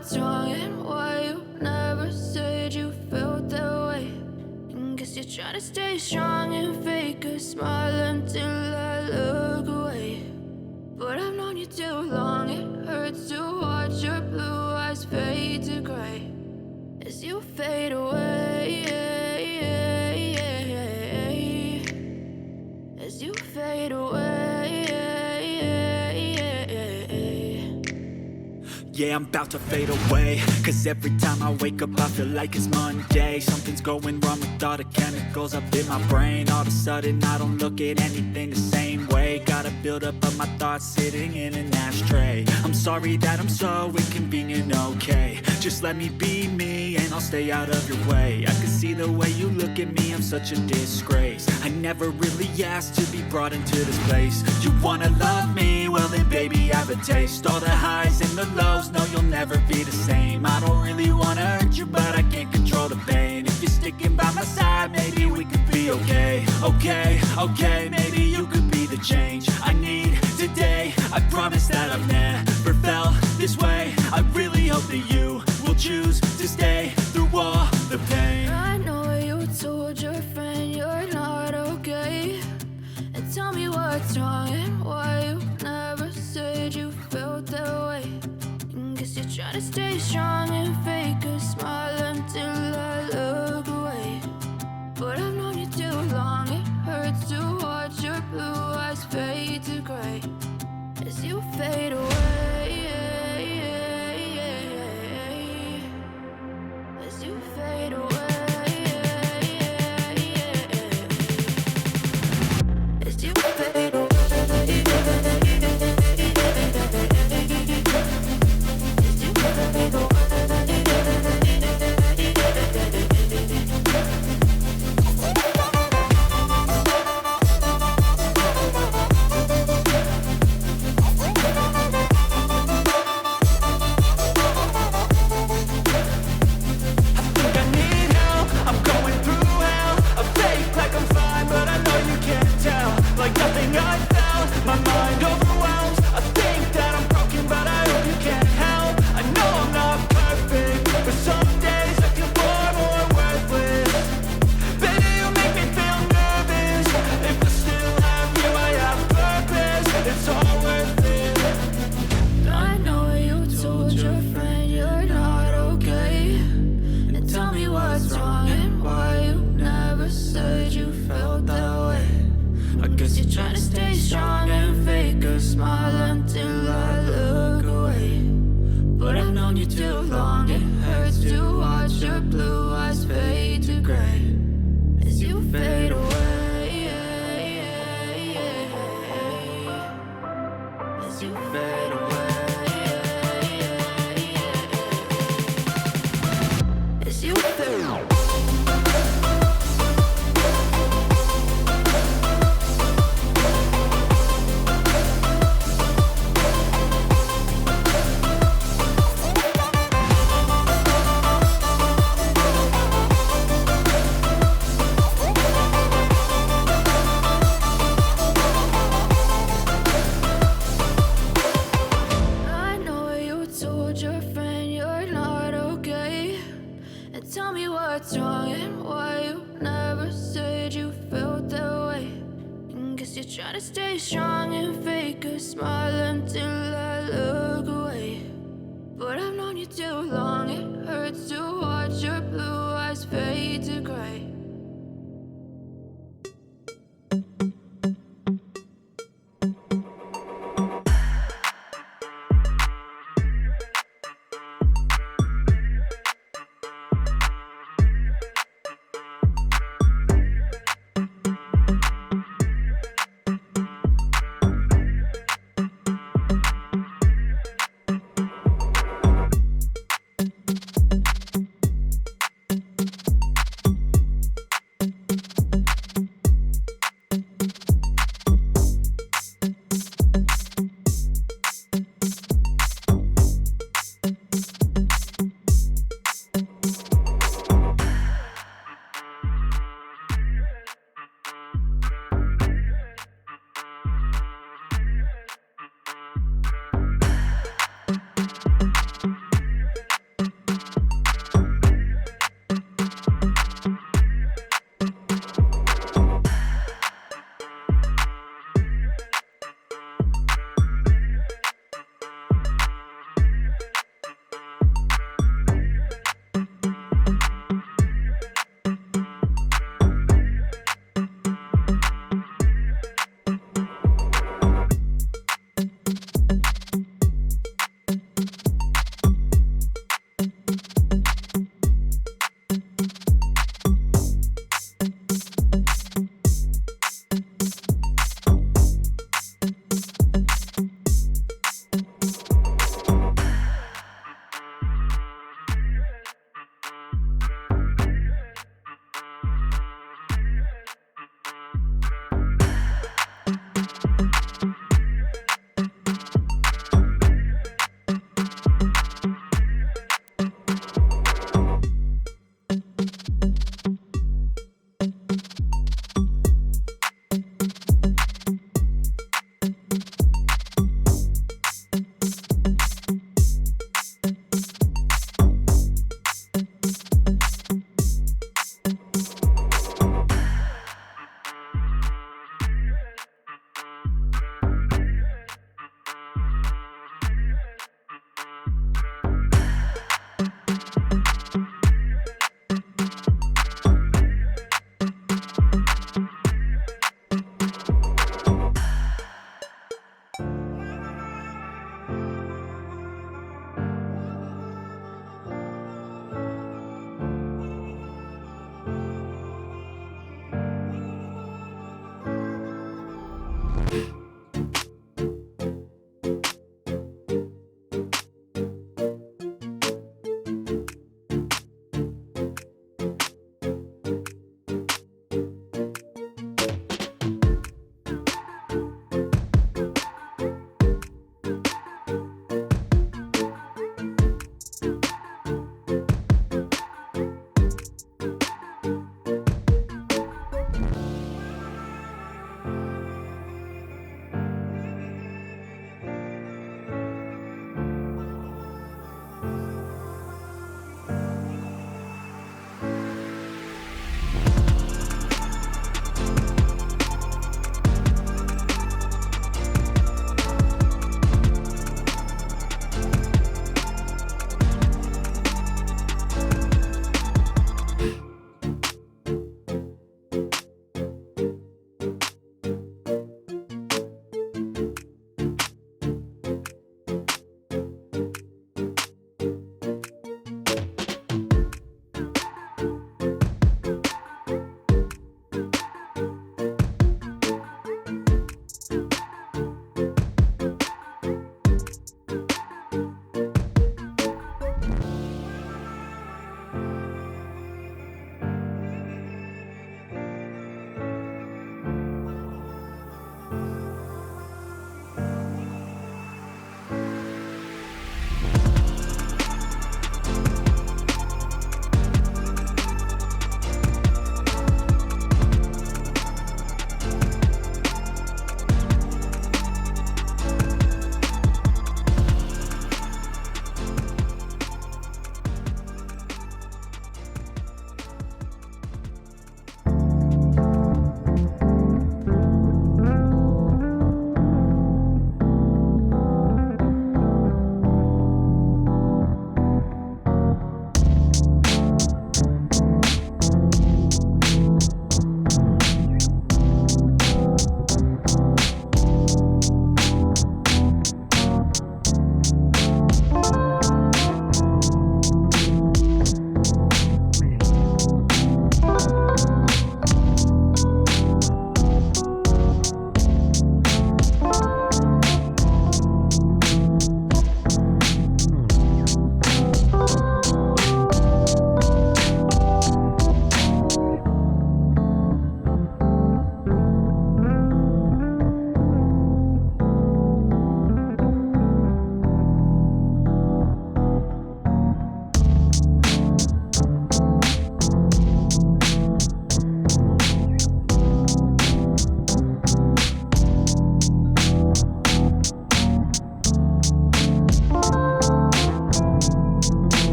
what's wrong and why you never said you felt that way. And guess you're trying to stay strong and fake a smile until I look away. But I've known you too long, it hurts to watch your blue eyes fade to gray as you fade away, as you fade away. Yeah, I'm about to fade away, cause every time I wake up I feel like it's Monday. Something's going wrong with all the chemicals up in my brain. All of a sudden I don't look at anything the same way. Gotta build up of my thoughts sitting in an ashtray. I'm sorry that I'm so inconvenient, okay. Just let me be me and I'll stay out of your way. I can see the way you look at me, I'm such a disgrace. I never really asked to be brought into this place. You wanna love me? Well then baby I have a taste. All the highs and the lows, no you'll never be the same. I don't really wanna hurt you but I can't control the pain. If you're sticking by my side maybe we could be okay. Okay, maybe you could be the change I need today. I promise that I've never felt this way. I really hope that you will choose to stay through all the pain. I know you told your friend you're not okay, and tell me what's wrong and why you never said you felt that way. And guess you're trying to stay strong and fake a smile until I look away. But I've known you too long, it hurts to watch your blue eyes fade to gray as you fade away, as you fade away, as you fade away. Baby, you make me feel nervous if I still have guess you're trying to stay strong and fake a smile until I look away. But I've known you too long, it hurts to watch your blue eyes fade to gray as you fade away, as you fade away, as you fade away. What's wrong and why you never said you felt that way? And guess you're trying to stay strong and fake a smile until I look away. But I've known you too long, it hurts to watch your blue eyes fade to gray.